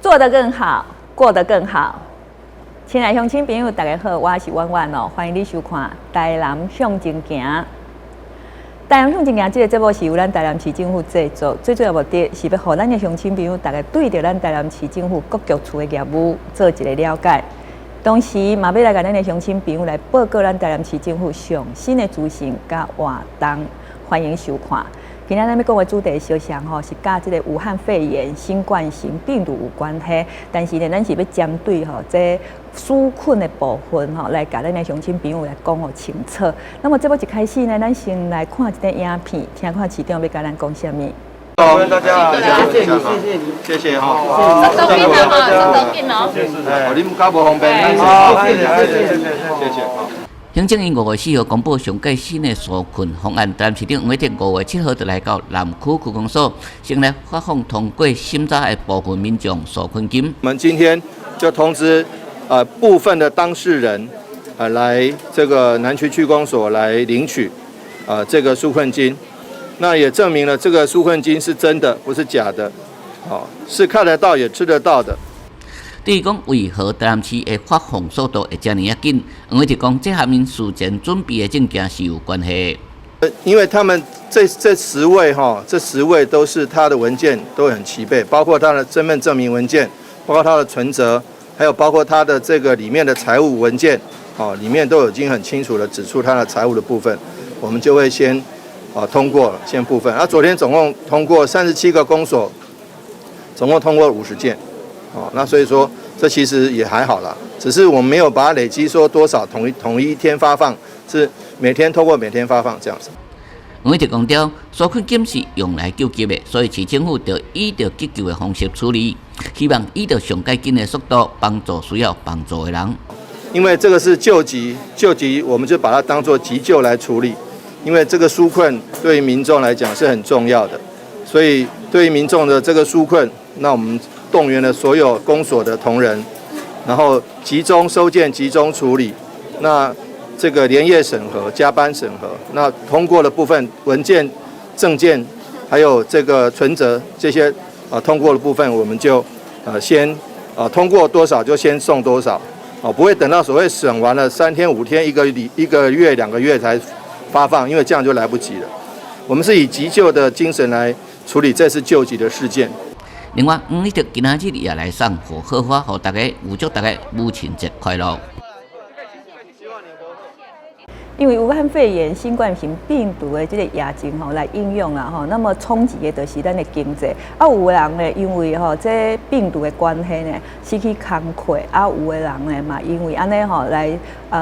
做得更好，过得更好。亲爱乡亲朋友，大家好，我是婉婉哦，欢迎你收看《台南向前行》。《台南向前行》这个节目是由咱台南市政府制作，最主要目的是要让咱的乡亲朋友大家对着咱台南市政府各局处的业务做一个了解，同时嘛要来甲咱的乡亲朋友来报告咱台南市政府上新的资讯甲活动，欢迎收看。今仔咱要讲的主题相像吼，是甲这个武汉肺炎新冠型病毒有关系，但是呢，咱是要针对吼这纾困的部分吼，来甲咱的乡亲朋友来讲互清楚。那么节目一开始呢，咱先来看一段影片，听看市长要甲咱讲什么。好，大家，谢谢你，谢谢哈。收紧了哈，收紧哦。哎，你们较无方便，好，谢谢。行政院5月4号公布上届新的纾困方案，台南市长黄伟哲5月7号就来到南区区公所，先来发放通过审查的部分民众纾困金。我们今天就通知部分的当事人来这个南区区公所来领取这个纾困金，那也证明了这个纾困金是真的，不是假的，是看得到也吃得到的。至于讲为何台南市的发放速度会这么紧，黄伟哲讲这和因事前准备的证件是有关系的。因为他们这10位都是他的文件都很齐备，包括他的身份证明文件，包括他的存折，还有包括他的这个里面的财务文件，里面都已经很清楚的指出他的财务的部分，我们就会先通过先部分。昨天总共通过37个公所，总共通过50件，那所以说这其实也还好啦，只是我们没有把它累积说多少同一天发放，是每天透过每天发放这样子。黄伟哲强调，纾困金是用来救急的，所以市政府就依照急救的方式处理，希望依照上紧的速度帮助需要帮助的人。因为这个是救急，我们就把它当作急救来处理。因为这个纾困对于民众来讲是很重要的，所以对于民众的这个纾困，那我们动员了所有公所的同仁，然后集中收件、集中处理。那这个连夜审核、加班审核，那通过的部分文件、证件，还有这个存折这些通过的部分，我们就先通过多少就先送多少，不会等到所谓审完了3天、5天、1个月、2个月才发放，因为这样就来不及了。我们是以急救的精神来处理这次救急的事件。另外，黄伟哲今仔日也来送贺贺花，予大家预祝大家母亲节快乐。因为武汉肺炎新冠型病毒的这个疫情来应用啦那么冲击的就是咱的经济。有的人呢，因为这病毒的关系呢，失去工课；有的人呢嘛，因为安尼来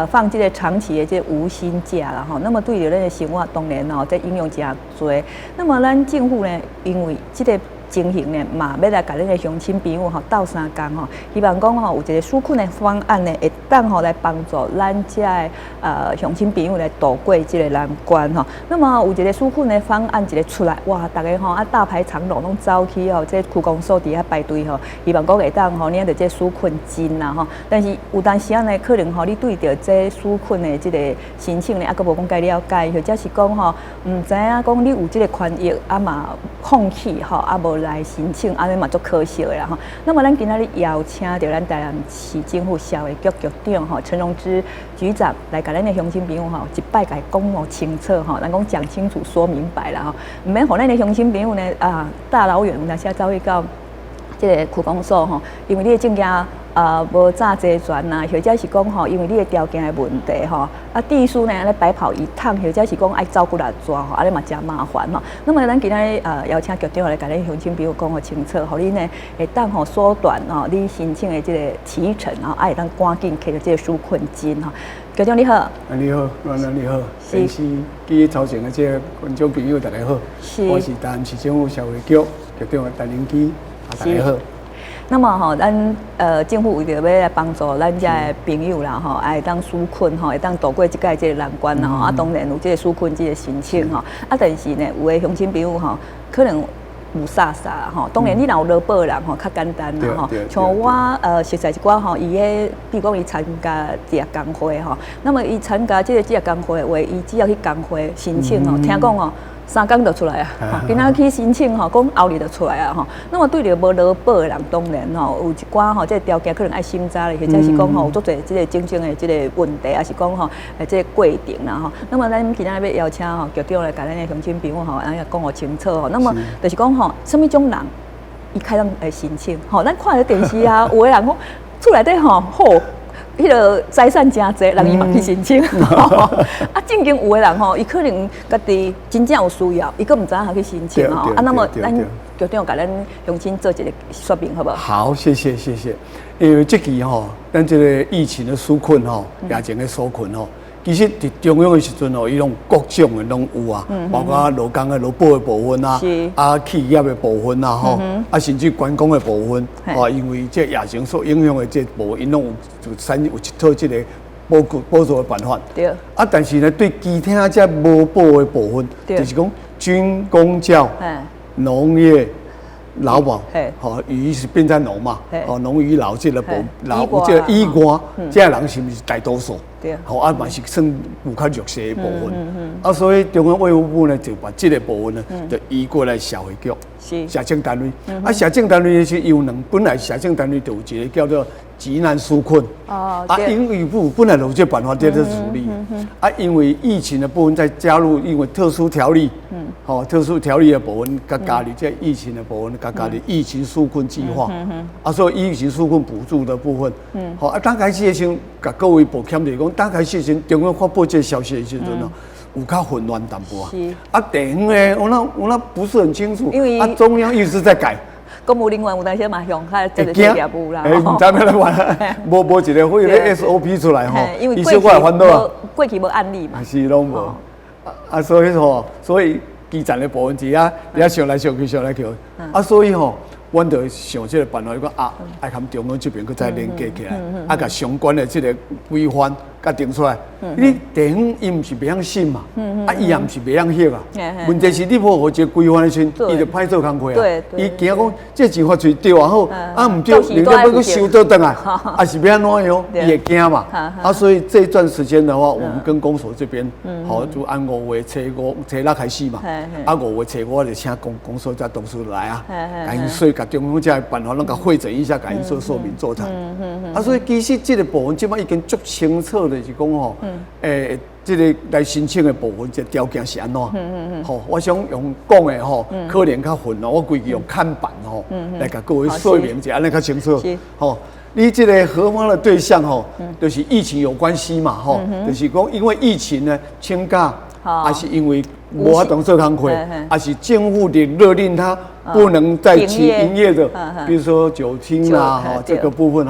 放这个长期的这无薪假啦那么对着咱的生活当然这应用真多。那么咱政府呢，因为这个情形呢，嘛要来甲咱的乡亲朋友斗相共希望讲有一个纾困的方案呢，会当来帮助咱这的乡亲朋友来度过这个难关那么有一个纾困的方案一个出来，哇，大家大排长龙拢走去这区公所底下排队希望讲会当领到这纾困金啦但是有当时呢，可能你对着这纾困的这个申请呢，还佫无讲介了解，或者是讲唔知影讲你有这个权益嘛放弃无来申请，安尼嘛足可惜的啦那么咱今仔日邀请到咱台南市政府消委局局长陈荣之局长来甲咱的乡亲朋友一摆甲讲清楚咱讲讲清楚说明白啦唔免互咱的乡亲朋友呢大老远那些走去到这个区公所因为你的证件无早齐全呐，或者是讲因为你的条件的问题地书呢咧白跑一趟，或者是讲爱走过来抓安尼嘛真麻烦那么咱今日邀请局长来甲咱乡亲朋友讲清楚，互你呢会当缩短你申请的这个期程会当赶紧摕到这个纾困金局长你好。你好，阮你好。电视机头前的这个观众朋友大家好，我是台南市政府消委局局长陈荣基，大家好。那么咱政府为着要来帮助咱遮的朋友啦会当纾困会当度过这届这个难关啦当然有这个纾困这个申请但是呢，有的乡亲朋友可能有啥当然你若有劳保的人较简单啦像我熟悉一寡伊个，比如讲伊参加职业工会那么伊参加这个职业工会的话，伊只要去工会申请听讲3天就出来啊，今仔去申请吼，讲后日就出来啊吼。那么对着无劳保的人，当然吼有一寡吼，这条件可能爱审查咧，或者是讲吼有足侪这个正的这个问题，还是讲吼这个规定啦吼。那么咱今仔要邀请吼局长来，甲咱的乡亲朋友吼，安尼讲互清楚吼。那么就是讲吼，什么种人伊开当来申请吼？咱看咧电视啊，有的人讲厝内底吼好。迄个财产真侪，人伊嘛去申请。啊，正经有的人吼，伊可能家己真正有需要，伊佫毋知影how去申请吼。啊，那么咱局长甲咱乡亲做一个说明，好不好？好，谢谢。因为这期吼，咱这个疫情的纾困吼，疫情的纾困吼，其实伫中央的时阵吼，伊拢各种的拢有啊，包括劳工的劳保的部分啊，企业的部分啊，吼，甚至观光的部分，因为这疫情所影响的这部分，因拢有一套这个补助的办法。对。但是呢，对其他这无保的部分，就是讲军公教、农业。劳保，渔是变在农嘛，农渔劳这个劳这个医官，这个人是不是大多数？对，嘛是算有较弱势的部分。所以中央卫福部呢就把这个部分呢，就移过来社会局、社政单位。社政单位是有本来社政单位就有一个叫做急难纾困。因为本来有这办法在这处理。因为疫情的部分再加入，因为特殊条例，特殊条例的部分，加入这疫情的部分，加入疫情纾困计划，所以疫情纾困补助的部分，刚开始的时候，甲各位保险就是讲，刚开始的时候，中央发布这消息的时阵有较混乱淡薄啊。地方呢，我那不是很清楚，因为中央一直在改。公务人员有当时嘛用较这个业务啦，唔知要来玩，无一个会个 SOP 出来吼，因为过去无案例嘛，是拢无。所以基层的部分是啊，想来想去，所以吼，阮就想这个办法，讲爱跟中央这边佮再连接起来，甲相关的这个规范甲定出来。你地方伊唔是袂晓信嘛，伊也唔是袂晓晓啊。问题是你无好一个规范的时，伊就歹做工课啊。伊惊讲这钱发出对也好，唔对，人家要佮收倒转来，是要安怎样？伊会惊嘛。所以这段时间的话，我们跟公所这边，就按5月初6开始嘛。5月初5就请公所在董事来啊，所以甲中央这办法，拢甲会诊一下，甲因做说明座谈。所以其实这个部分，即摆已经足清楚的是讲吼，这个来申请的部分，这条件是安怎？我想用讲的吼，可能较混哦，我规矩用看板吼，来甲各位说明一下，安尼较清楚。你这个核发的对象吼，就是疫情有关系嘛，就是讲因为疫情呢，请假，还是因为无法动做工课，还是政府的勒令他不能再去营业的，比如说酒厅啦，这个部分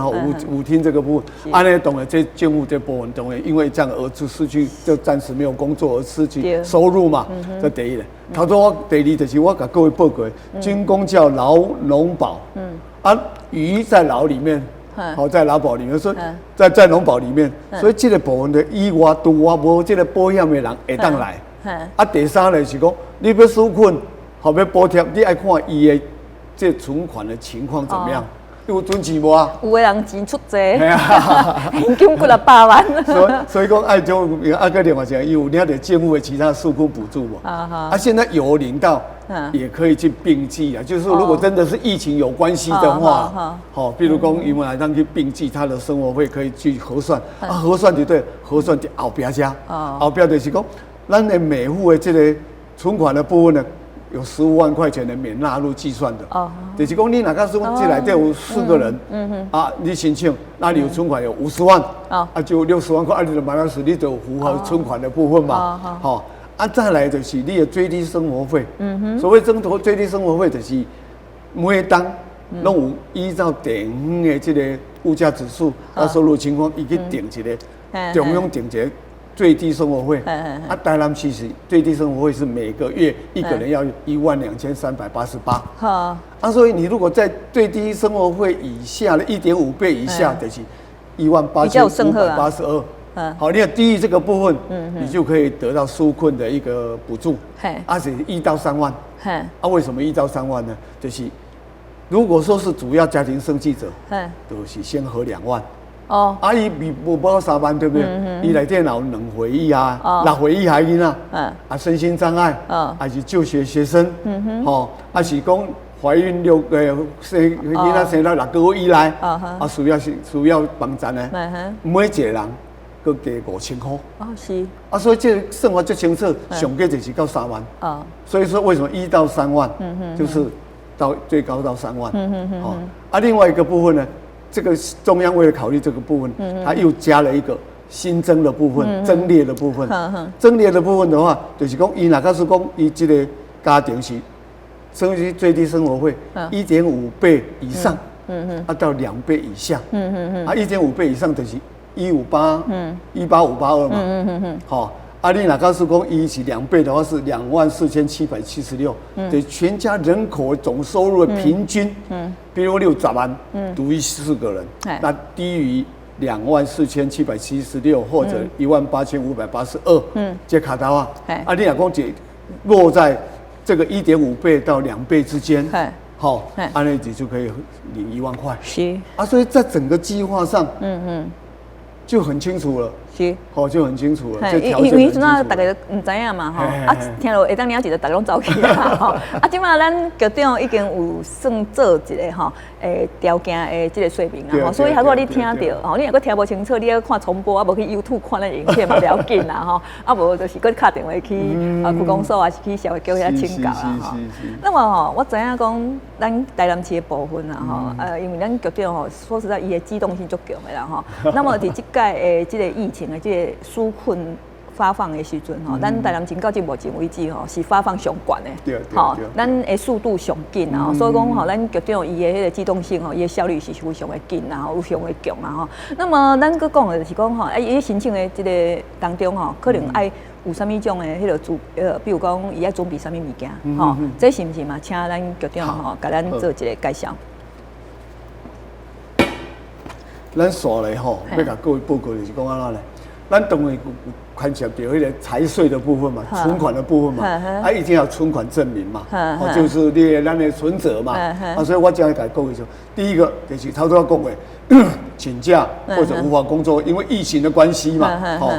舞厅这个部分，安尼懂了，这政府这部分懂了，因为这样而失去，就暂时没有工作而失去收入嘛，这第一嘞。头先我第二就是我甲各位报告，军公教劳农保，鱼在牢里面。在劳保里面，所以在农保里面，所以这个部分的以外除我无这个保险的人会当来。第三呢是讲，你要纾困，要补贴，你爱看伊的这存款的情况怎么样。有存钱无啊？有的人钱出济，现金过了8万。所以讲爱种个另外讲，有领到政府的其他纾困补助无？现在有领到，也可以去并记啊。就是说，如果真的是疫情有关系的话，比如讲因为让去并记他的生活费，可以去核算，核算就对，核算就后边加，后边就是讲，咱的每户的这个存款的部分呢。有15万块钱的免纳入计算的，就是讲你哪个说这来有4个人，你申请，那你有存款有50万，就60万块，你就-10，你就符合存款的部分嘛，再来就是你的最低生活费，所谓最低生活费就是每当拢有依照地方的这个物价指数、收入情况，伊去定一个中央定一个。最低生活费，台南其实最低生活费是每个月一个人要12388。所以你如果在最低生活费以下的1.5倍以下，就是18582。好，你要低于这个部分，你就可以得到纾困的一个补助，是1到3万。为什么1到3万呢？就是如果说是主要家庭生计者，就是先核2万。哦，啊，伊无报3万，对不对？伊内底有2回忆啊，6回忆孩囡仔，啊，身心障碍，还是就学生，吼，还是讲怀孕生囡仔生到6个月以来，啊，需要帮衬的，每一个人佮加5000块。哦，是。啊，所以这个算法最清楚，上计就是到3万。哦。所以说为什么1到3万，就是最高到3万。好，啊，另外一个部分呢，这个中央为了考虑这个部分，它又加了一个新增的部分，增列的部分。增列的部分的话，就是讲，伊若假使讲，伊这个家庭是最低生活费1.5倍以上，啊到2倍以下，啊1.5倍以上就是158，18582嘛，好。啊，你若假使讲伊是2倍的话，是24776，对全家人口总收入的平均，比如60万，独一4个人，那低于24776或者18582，这卡刀啊，啊，你若讲只落在这个1.5倍到2倍之间，好，安尼就可以领1万块，是啊，所以在整个计划上，就很清楚了。是，哦，就很清楚了。因为阵啊，大家唔知影嘛，吼，啊，听落会当了解就大家拢走去啦，吼。啊，即马咱局长已经有算做一个吼，条件的即个说明啦，吼，所以如果你听到，吼，你若阁听无清楚，你要看重播，啊，无去 YouTube 看咱影片嘛，不要紧啦，吼，啊，无就是阁敲电话去区公所啊，是去社会局遐请教啦，吼。那么吼，我知影讲咱台南市的部分啦，吼，因为咱局长吼，说实在，伊的机动性足强的啦，吼。那么伫即届的即个疫情。这个纾困发放的时阵吼，咱台南市到目前为止吼是发放上悬的，吼，咱的速度上紧啊，所以讲吼，咱局长伊的迄个机动性吼，伊的效率是非常的紧啊，非常的强啊吼。那么咱搁讲的就是讲吼，伊申请的这个当中吼，可能爱有啥物种的迄个比如讲伊爱准备啥物物件，吼，这是毋是嘛？请咱局长吼，甲咱做一个介绍。咱所来吼，要甲各位报告就是讲安怎咧？咱当然牵涉到迄个财税的部分嘛，存款的部分嘛，啊，一定要存款证明嘛，就是咱的存折嘛，啊，所以我将来甲各位说，第一个就是头拄仔讲的，请假或者无法工作，因为疫情的关系嘛，吼，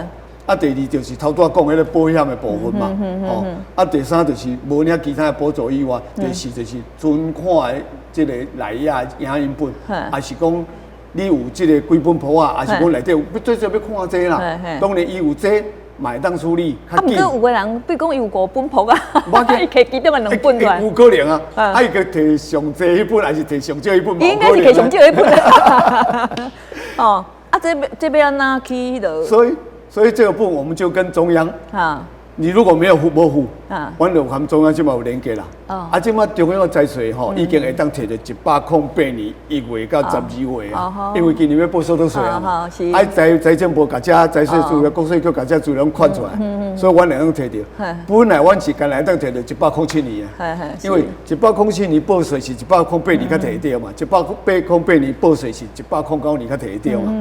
啊，第二就是头拄仔讲迄个保险的部分嘛，吼，啊，第三就是无领其他的补助以外，第四就是存款的这个来影印本，还是讲。你有这个几本簿啊，还是讲内底最少要看这啦。当然，伊有这买当处理。啊，不过有个人对讲伊有5本簿啊，伊摕其中的2本出来。有可能啊，啊，伊个摕上济迄本，还是摕上少迄本？伊应该是摕上少迄本。哦，啊，这边安那去迄个？所以这个部分我们就跟中央你如果没有付，阮就含中央即嘛有连结啦。啊，即嘛中央的财税吼，已经会当摕到108年1月到12月啊，因为今年要报所得税啊嘛。啊，财政部甲这财税资料、国税局甲这资料款出来，所以阮会当摕到。本来阮是干来当摕到107年啊，因为107年报税是108年才摕得到嘛，108年报税是109年才摕得到嘛。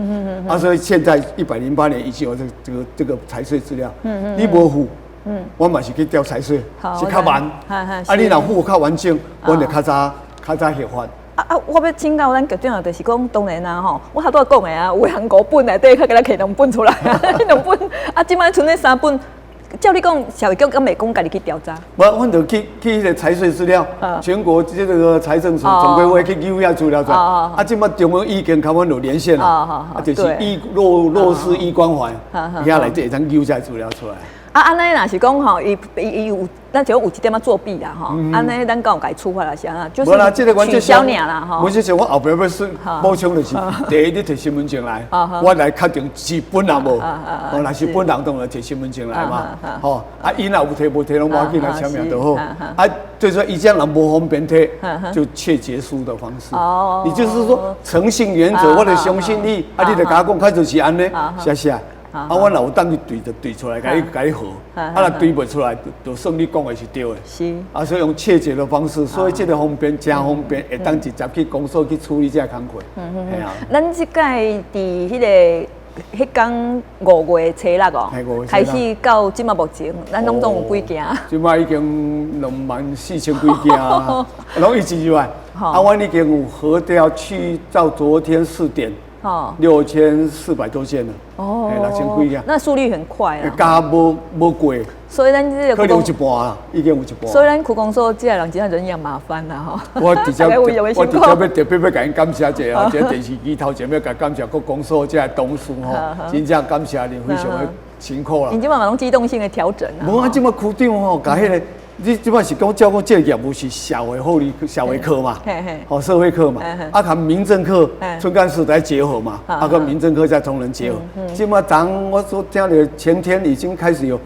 啊，所以现在108年已经有这个财税资料，你无付。我嘛是去调财税，是较慢。啊，你若付较完整，阮就较早合法。我要请教咱局长，就是讲当然啦吼，我头拄讲的啊，有人5本内底，较给咱摕2本出来，迄2本啊，即摆剩那3本。照你讲，社会局敢袂讲家己去调查？无，阮就去迄个财税资料，全国这个财政署总规会去揪遐资料出来。啊，即摆中央已经甲阮有连线了，啊，就是弱势医关怀，遐内底会当揪遮资料出来。啊，安尼若是讲吼，伊有，咱就有一点仔作弊啦吼，安尼咱敢有该处罚啦是啊，就是取消尔啦吼。我是想我后边要是补充就是，第一你摕身份证来，我来确定是本人无，若是本人当然摕身份证来嘛，吼，啊，伊若有摕无摕拢无要紧，来签名就好。啊，就是说伊这样人无方便摕，就切结书的方式。也就是说诚信原则，我就相信你，啊，你就甲我讲，开就是安尼，谢谢。啊，我若有当去对就对出来，甲你合，啊，若对袂出来，就算你讲的是对的。是。啊，所以用切结的方式，所以这个方便，真方便，会当直接去公所去处理这工作。系啊。咱即届伫迄个迄天5月初6哦，开始到即马目前，咱拢总有几件？即马已经24000几件啊，拢一直以外。啊，我已经有核调去到昨天4点。哦， 6400多件了，哦6000几件，那速率很快啊。加无过，所以咱这个可能有一半啦，已经有一半。所以咱区公所这人真系人也麻烦啦吼。我直接大家有的辛苦要特别甲因感谢一下啊！这电视机头前要甲感谢各公所这些董事吼，真正感谢你非常的辛苦啦你。即摆嘛拢机动性的调整啊。无啊，即摆区长吼，甲迄个，你即摆是讲照顾这个业务是社会护理、社会科嘛，嘿嘿哦，社会科嘛嘿嘿，啊，和民政科嘿、村干事来结合嘛，啊，跟民政科再同仁结合。即摆我所听的前天已经开始有，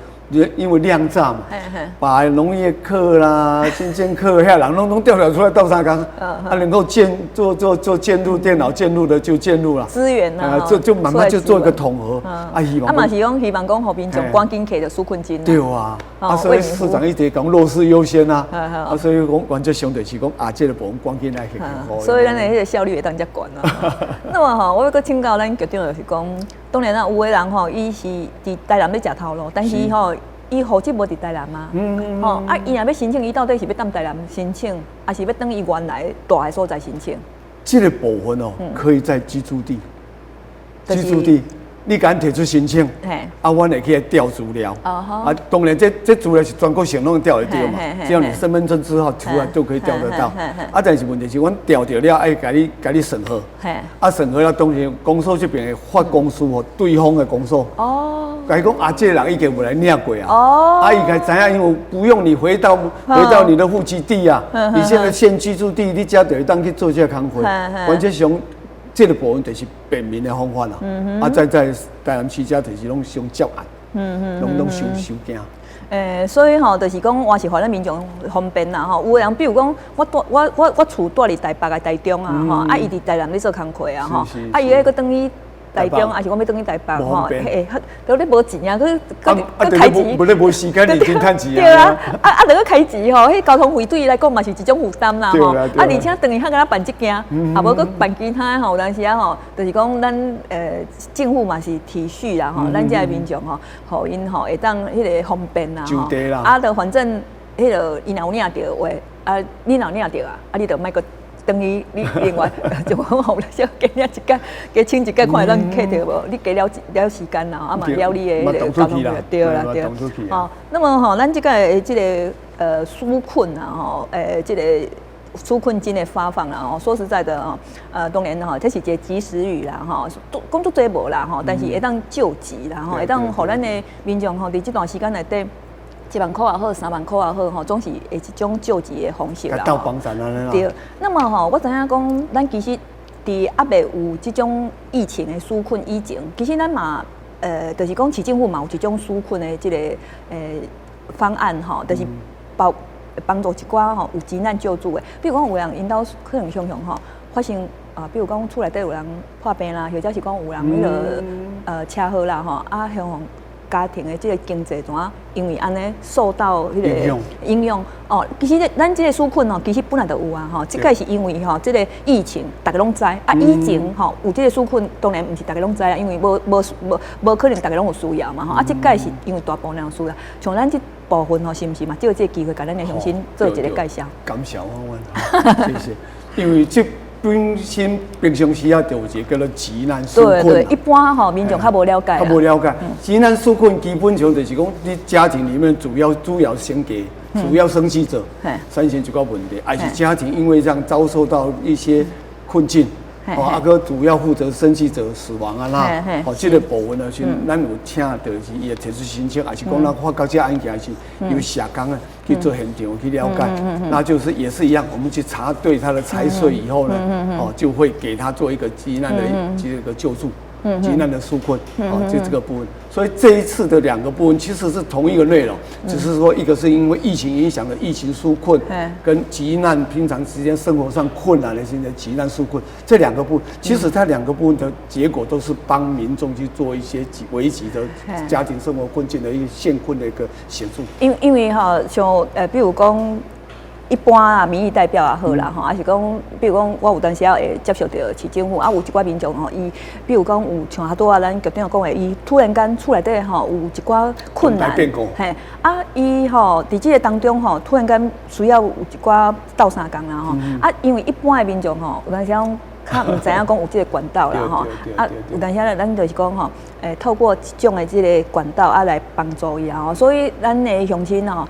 因为量炸嘛嘿嘿，把农业课啦、新建课遐人拢调出来到三岗，啊，能够做建入电脑建入的就建入啦。资源啊，就慢慢就做一个统合，啊，希望嘛是讲希望讲互民众赶紧摕着纾困金。对啊，所以市长一直讲弱势优先啊，所以讲原则上就是讲这个部门赶紧来去。所以咱的迄个效率会当遮悬啊。那么吼，我要搁请教咱局长就是讲，当然啦，有的人吼，伊是伫台南咧食头路，但是吼，伊户籍无伫台南嘛，吼啊，伊若要申请，伊到底是要踮台南申请，还是要等伊原来住的所在申请？这个部分哦，可以在居住地，你敢提出申请，啊，我会去调资料，啊，当然这资料是全国性拢调得到嘛，只要你身份证字号出来就可以调得到，啊，但是问题是，阮调到了，爱甲你审核，啊，审核了，当然公所这边会发公司和对方的公所，甲伊讲啊，这个人已经有来领过啊，啊，伊该知影，因为不用你回到你的户籍地啊，你现在现居住地，你只要当去做这个工作，完全上。这个部分就是便民的方法啦，在台南市遮就是拢上接案，拢收惊。所以吼，就是讲，我是互咱民众方便啦吼。有的人比如讲，我厝住伫台北的台中啊吼，啊伊伫台南咧做工课啊吼，啊伊咧搁等于台中，还是讲要等于台北吼，都咧无钱啊，佮开钱，无时间，你真趁钱啊。对啊，著佮开钱吼，迄交通费对伊来讲嘛是一种负担啦吼。而且等于较敢办即件，啊无佮办其他吼，有当时啊吼，就是讲咱政府嘛是体恤啦吼，咱遮民众吼，互因吼会当迄个方便啦吼。啊，著反正迄个伊若有领着话，啊你若领着啊，啊你著莫佮。等于你另外就讲好了，少加领一间，加请一间，看咱客着无？你加了时间啦，啊嘛了你的迄个交通费，对啦对。哦，那么吼，咱即个即个纾困啊吼，即个纾困金的发放啦吼，说实在的当然吼，这是一个及时雨啦吼，工作做无啦吼，但是会当救急啦吼，会当互咱的民众吼，伫这段时间内底。1万块也好，3万块也好，吼，总是会一种救济的方式啦。到帮咱安尼啦。对，那么吼，我知影讲，咱其实伫还未有这种疫情的纾困以前，其实咱嘛，就是讲市政府嘛有一种纾困的这个方案吼，就是帮助一寡吼有急难救助的，比如讲有人因兜可能常常吼发生比如讲厝内底有人破病啦，或者是讲有人迄个车祸啦吼，啊向家庭的这个经济怎啊？因为安尼受到迄个影响哦。其实咱这个纾困哦，其实本来就有啊吼。这个是因为吼，这个疫情大家拢知啊。以前吼有这个纾困，当然不是大家拢知啊，因为无可能大家拢有需要嘛吼。啊，这个是因为大部分人有需要。像咱这部分吼，是不是嘛？就有这个机会，甲咱的乡亲做一个介绍。感谢我，谢谢。因为这。平常时啊，就有一个叫做急难纾困。对，一般吼民众较无了解。较无了解，急难纾困基本上就是讲，你家庭里面主要先给主要生气者，产生一个问题，还是家庭因为这样遭受到一些困境。啊个主要负责生气者死亡啊啦，这个部分呢是咱有请就是伊的提出申请，还是讲咱发到这案件是有社工啊去做现场去了解，那就是也是一样，我们去查对他的财税以后呢，就会给他做一个急难的这个救助。急难的纾困，就这个部分。所以这一次的2个部分其实是同一个内容，只是说一个是因为疫情影响的疫情纾困，跟急难平常之间生活上困难的现在急难纾困这2个部分，其实它2个部分的结果都是帮民众去做一些危急的家庭生活困境的一个现困的一个协助。因为哈，像比如讲。一般啊，民意代表也好啦，吼，还是讲，比如讲，我有当时啊会接受到市政府啊，有一寡民众吼，伊比如讲有像拄啊，咱局长讲的，伊突然间厝内底吼有一寡困难，嘿，啊，伊吼伫这个当中吼，突然间需要有一寡斗相共啦吼，啊，因为一般的民众吼，有当时讲较唔知影讲有即个管道啦吼。啊，有当时咧，咱就是讲吼，透过一种的即个管道啊来帮助伊啊吼。所以咱的乡亲吼，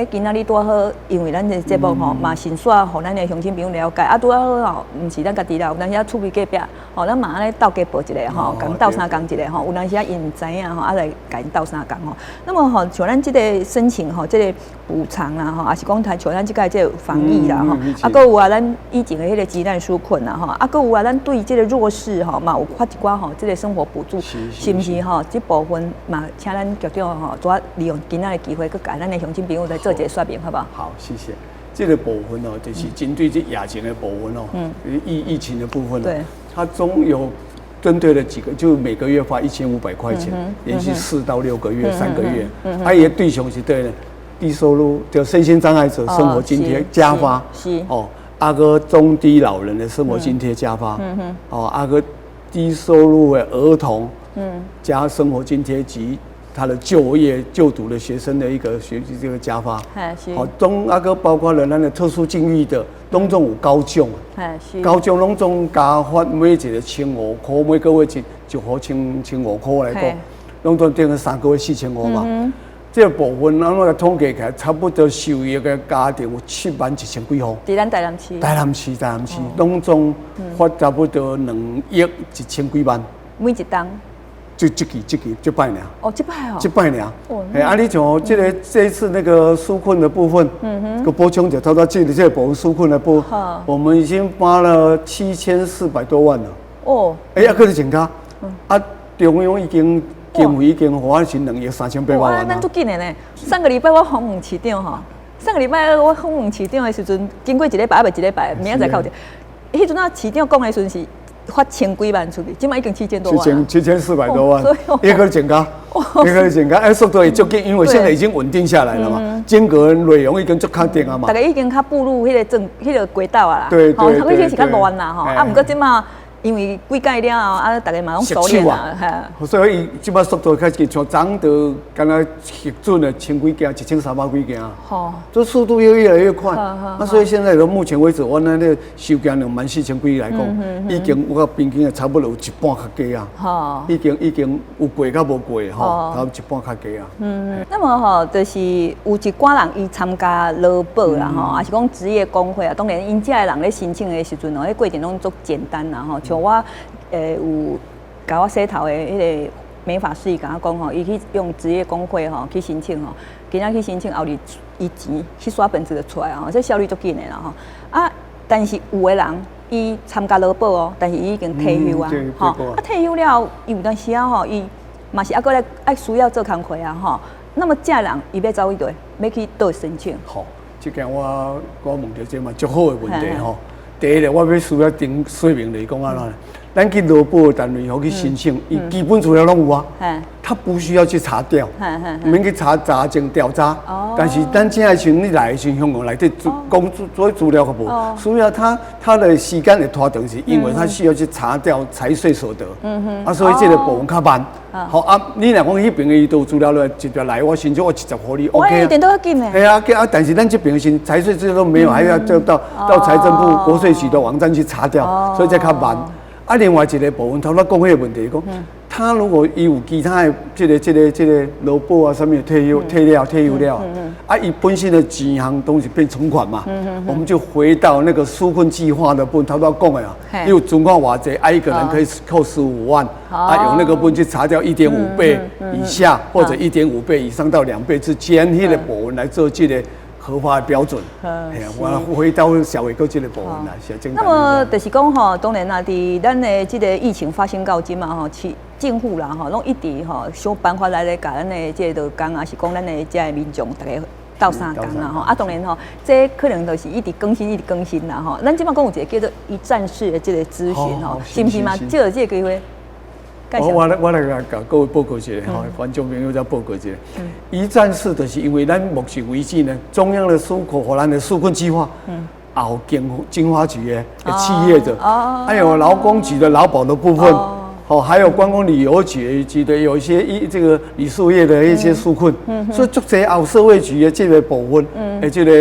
今仔日拄好，因为咱的节目吼嘛，先煞互咱的乡亲朋友了解。啊，拄好吼，毋是咱家己啦，有当时厝边隔壁，吼，咱嘛安尼斗家报一个吼，共斗相共一个吼。有当时因毋知影吼，啊来甲因斗相共吼。那么吼，像咱即个申请吼，即个补偿啦吼，也是讲像咱即个即个防疫啦吼，啊，搁有啊，咱以前的迄个急难纾困啦吼，啊，搁有啊，咱对即个弱势吼嘛有发一寡吼，即个生活补助，是毋是吼？即部分嘛，请咱局长吼，主要利用今仔的机会，佮甲咱的乡亲朋友来做一个说明，好不好？好，谢谢。这个部分哦，就是针对这疫情的部分哦，疫情的部分哦，它总有针对了几个，就每个月发1500块钱，连续4到6个月、3个月，它也对象是对的。低收入就身心障碍者生活津贴加发，哦，啊个中低老人的生活津贴加发，哦，啊个低收入的儿童，加生活津贴及他的就业就读的学生的一个这个加发，好，啊个包括了咱的特殊境遇的，拢总有高奖，高奖拢总加发每一个1500块，每个月一户1500块来讲，拢总等于3个月4500嘛。这个部分，咱来统计起来，差不多受益的家庭有71000几户。伫咱台南市。台南市，拢总发差不多2亿1000几万。每一档。就这摆尔。哦，这摆哦。这摆尔。啊，你像这一次那个纾困的部分，个补充者，他这个部分纾困的部分，我们已经发了7400多万了。哦。啊，可是增加。啊，中央已经。经费已经花是2亿3800万。咱足紧的呢。上个礼拜我访问市长吼，上个礼拜我访问市长的时阵，经过一礼拜，未一礼拜，明仔载靠着。迄阵啊，市长讲的时阵是发1000几万出去，今麦已经7000多万。7400多万，一个增加，速度也足紧，因为现在已经稳定下来了嘛，间隔内容已经足确定啊嘛。大家已经较步入迄个轨道啊啦。对。头以前是较乱啦吼，啊，毋过即马。因为几届了后，啊，大家嘛拢熟练啦，所以即摆速度开始像涨到，敢若核准了1000几件，1300几件啊。好，这速度越来越快。那所以现在到目前为止，我那个收件24000几来讲，已经我平均差不多有一半较低啊。好，已经有过甲无过吼，差一半较低啊。那么吼，就是有一寡人伊参加劳保啦吼，也是讲职业工会啊。当然，因遮的人咧申请的时阵哦，迄过程拢足简单啦吼。像我有甲我洗头的迄个美发师，伊甲我讲吼，伊去用职业工会吼去申请吼，今仔去申请后日伊钱去刷本子就出来吼，这效率足紧的啦吼。啊，但是有的人伊参加劳保哦，但是伊已经退休啊，吼，啊退休了，伊有当时啊吼，伊嘛是过来爱需要做工课啊吼。那么这人伊要走去对，要去倒申请。好，这件我问到这嘛足好的问题吼。第一个，我要需要说明就是讲安怎，咱去劳保单位好去申请，伊基本资料拢有啊，他不需要去查调，免去查证调查。但是咱现在像你来的时，香港内底工作资料可无，需要他的时间会拖长，是因为他需要去查调财税所得，啊，所以这个部分较慢。好啊，你若讲迄边伊都资料了，直接来我申请，我直接互你 OK 啊。一点都要紧的。系啊，但是咱这边是财税资料都没有，还要到财政部国税局的网站去查掉，所以才较慢。啊，另外一个部分，头先讲迄个问题，讲他如果伊有其他的这个劳保啊，什么退休了，啊，伊本身的钱项东西变存款嘛，我们就回到那个纾困计划的部分，头先讲的啊，因为存款偌济，啊，一个人可以扣15万，啊，用那个部分去查掉1.5倍以下或者1.5倍以上到2倍之间，迄个部分来做这个。合法的标准，我回到社会各这个部分来，是正。那么就是讲吼，当然啦，伫咱的这个疫情发生到今嘛吼，政府啦吼，拢一直吼想办法来甲咱的这个劳工啊，是讲咱的这个民众大家斗相共啦吼。啊，当然吼，这可能就是一直更新啦吼。咱即摆讲有一个叫做一站式的这个咨询吼，是不是嘛？借着这个机会。我来甲各位报告一下吼，观众朋友再报告一下。一站式就是因为咱目前为止呢，中央的纾困和咱的纾困计划，金花局的企业的，还有劳工局的劳保的部分，还有观光旅游局的有一些这个旅宿业的一些纾困，所以足侪也有社会局的这个部分，这个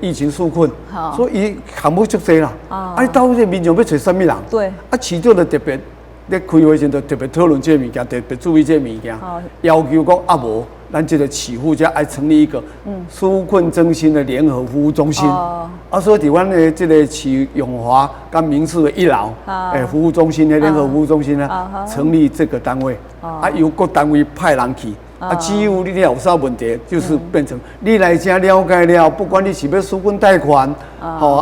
疫情纾困，所以伊项目足侪啦。你到这民众要找什么人？对，市长就特别咧开会前就特别讨论这个物件，特别注意这个物件，要求讲无。咱这个市府才爱成立一个纾困振兴的联合服务中心，所以伫阮的这个市永华跟民事的一楼，服务中心的联合服务中心呢，成立这个单位，由各单位派人去，只有你有啥问题，就是变成你来这了解了，不管你是要纾困贷款，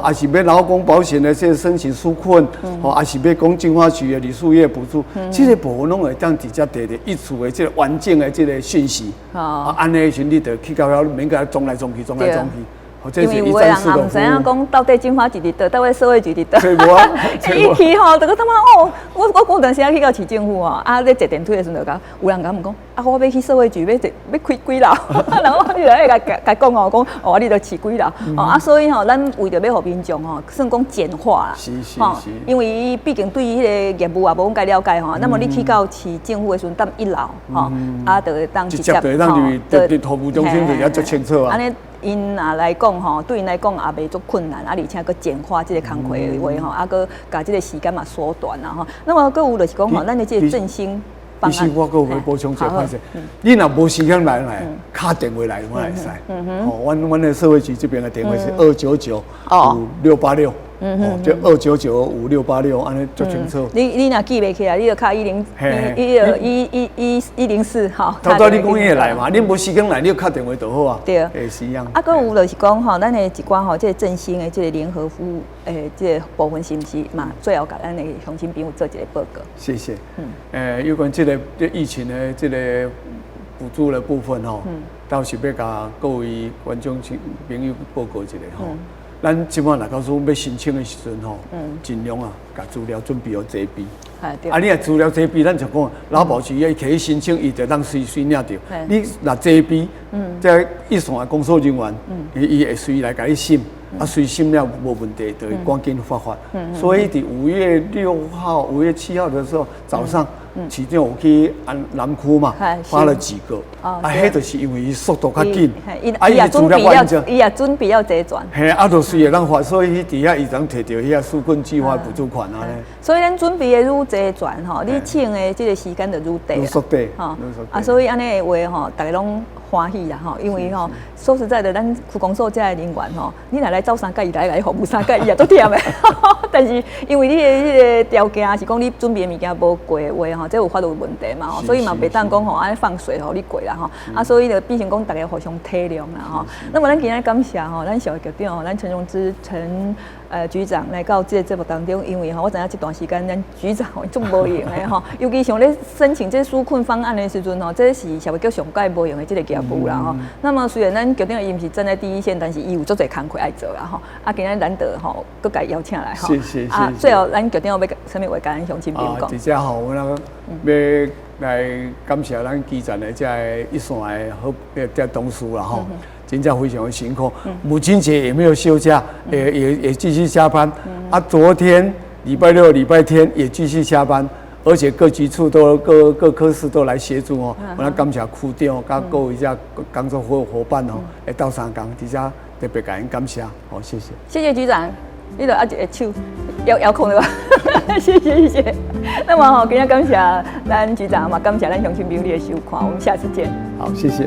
还是要劳工保险的这申请纾困，还是要讲金花局的旅宿业补助，这个部分拢会当直接摕到一处的这个完整的这个讯息。安尼时你就去到遐，免甲撞来撞去，撞来撞去。因为有的人也唔知影讲到底金花局伫倒，到底社会局伫倒。找无啊，伊去吼，就个他妈我过段时间去到市政府哦，咧坐电梯的时阵就讲，有人甲讲，我要去社会局，要开几楼，然后你来甲讲哦，讲你著饲几楼，所以吼，咱为着要互民众吼，算讲简化啦，是，因为伊毕竟对于迄个业务也无讲介了解吼，那么你去到市政府的时阵，踮一楼吼，就会当直接就当对服务中心就也足清楚啊。因啊来讲吼，对因来讲也袂足困难，而且佫简化这个工课的话吼，佫把这个时间嘛缩短啦吼。那么佫有就是讲吼，咱的这个振兴方案。我佫有补充一个款式，你若无时间来，打电话来我来使。阮的社会局这边的电话是2995686。就2995686，安尼足清楚。你若记袂起来，你就卡104哈。头你讲伊会来嘛？你无时间来，你就敲电话就好啊。对，会是一样。佫有就是讲吼，咱的一寡吼，这个振兴的这个联合服务，这个部分是毋是嘛？最后甲咱的乡亲朋友做一个报告。谢谢。有关这疫情的这个补助的部分吼，倒是要甲各位观众朋友报告一下吼。咱即摆若告诉要申请的时阵吼，尽量甲资料准备好齐备。你若资料齐备，咱就讲劳保局伊去申请，伊就当随领着。你若齐备，这一线的工作人员，伊会随来甲你审，随审了无问题，就会赶紧发发。所以伫5月6号、5月7号的时候早上，市长有去南区嘛，发了几个，迄就是因为伊速度较紧，伊也准备要齐全，就随个人发，所以伫遐伊通摕到遐纾困计划补助款啊咧。所以咱准备的愈齐全吼，你请的这个时间就愈短，愈缩短，所以安尼的话吼，大家拢欢喜啦吼，因为吼说实在的，咱区公所这的人员吼，你若来走3个月来服务3个月也都忝的，但是因为你的迄个条件是讲你准备的物件无过的话吼，这有法律问题嘛吼，所以嘛袂当讲吼安尼放水吼你过啦吼，所以就变成讲大家互相体谅啦吼。那么咱今日感谢吼，咱小局长吼，咱陈荣之局长来到这个节目当中，因为吼我知影这段时间咱局长吼足无用的吼，尤其像咧申请这纾困方案的时阵吼，这是社会局上届无用的这个业务啦吼。那么虽然咱局长伊毋是站在第一线，但是伊有足侪工课爱做啦吼。今日难得吼，佮甲邀请来吼。谢。最后咱局长要啥物话甲咱乡亲朋友讲？直接吼，我要来感谢咱基层的这一线的好这同事啦吼。真正非常的辛苦，母亲节也没有休假，也继续加班。昨天礼拜6、礼拜天也继续加班，而且各局处各科室都来协助哦。我感谢区长，甲各位这工作伙伴哦，会斗相共，底下特别感恩感谢，好谢谢。谢谢局长，你就一个手遥控对吧？谢谢。那么今天感谢咱局长嘛，感谢咱乡亲朋友的收看，我们下次见。好，谢谢。